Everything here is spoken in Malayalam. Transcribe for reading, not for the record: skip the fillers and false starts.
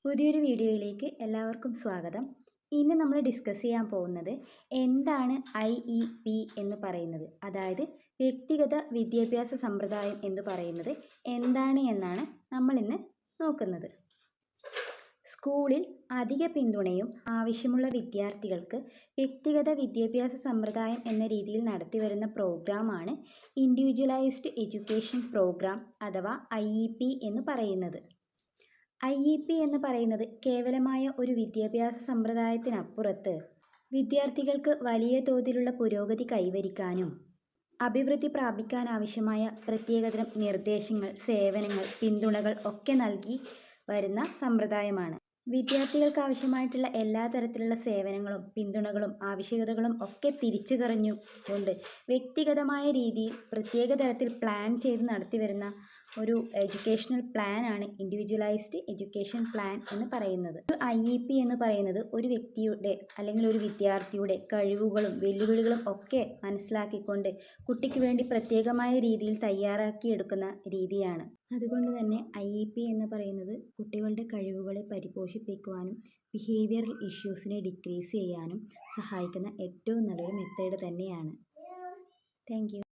പുതിയൊരു വീഡിയോയിലേക്ക് എല്ലാവർക്കും സ്വാഗതം. ഇന്ന് നമ്മൾ ഡിസ്കസ് ചെയ്യാൻ പോകുന്നത് എന്താണ് IEP എന്ന് പറയുന്നത്, അതായത് വ്യക്തിഗത വിദ്യാഭ്യാസ സമ്പ്രദായം എന്ന് പറയുന്നത് എന്താണ് എന്നാണ് നമ്മൾ ഇന്ന് നോക്കുന്നത്. സ്കൂളിൽ അധിക പിന്തുണയും ആവശ്യമുള്ള വിദ്യാർത്ഥികൾക്ക് വ്യക്തിഗത വിദ്യാഭ്യാസ സമ്പ്രദായം എന്ന രീതിയിൽ നടത്തിവരുന്ന പ്രോഗ്രാമാണ് ഇൻഡിവിജ്വലൈസ്ഡ് എഡ്യൂക്കേഷൻ പ്രോഗ്രാം അഥവാ IEP എന്ന് പറയുന്നത്. IEP എന്ന് പറയുന്നത് കേവലമായ ഒരു വിദ്യാഭ്യാസ സമ്പ്രദായത്തിനപ്പുറത്ത് വിദ്യാർത്ഥികൾക്ക് വലിയ തോതിലുള്ള പുരോഗതി കൈവരിക്കാനും അഭിവൃദ്ധി പ്രാപിക്കാനാവശ്യമായ പ്രത്യേകതരം നിർദ്ദേശങ്ങൾ, സേവനങ്ങൾ, പിന്തുണകൾ ഒക്കെ നൽകി വരുന്ന സമ്പ്രദായമാണ്. വിദ്യാർത്ഥികൾക്ക് ആവശ്യമായിട്ടുള്ള എല്ലാ തരത്തിലുള്ള സേവനങ്ങളും പിന്തുണകളും ആവശ്യകതകളും ഒക്കെ തിരിച്ചറിഞ്ഞുകൊണ്ട് വ്യക്തിഗതമായ രീതിയിൽ പ്രത്യേക തരത്തിൽ പ്ലാൻ ചെയ്ത് നടത്തിവരുന്ന ഒരു എഡ്യൂക്കേഷണൽ പ്ലാനാണ് ഇൻഡിവിജ്വലൈസ്ഡ് എഡ്യൂക്കേഷൻ പ്ലാൻ എന്ന് പറയുന്നത്. ഒരു IEP എന്ന് പറയുന്നത് ഒരു വ്യക്തിയുടെ അല്ലെങ്കിൽ ഒരു വിദ്യാർത്ഥിയുടെ കഴിവുകളും വെല്ലുവിളികളും ഒക്കെ മനസ്സിലാക്കിക്കൊണ്ട് കുട്ടിക്ക് വേണ്ടി പ്രത്യേകമായ രീതിയിൽ തയ്യാറാക്കിയെടുക്കുന്ന രീതിയാണ്. അതുകൊണ്ട് തന്നെ IEP എന്ന് പറയുന്നത് കുട്ടികളുടെ കഴിവുകളെ പരിപോഷിപ്പിക്കുവാനും ബിഹേവിയറൽ ഇഷ്യൂസിനെ ഡിക്രീസ് ചെയ്യാനും സഹായിക്കുന്ന ഏറ്റവും നല്ലൊരു മെത്തേഡ് തന്നെയാണ്. Thank you.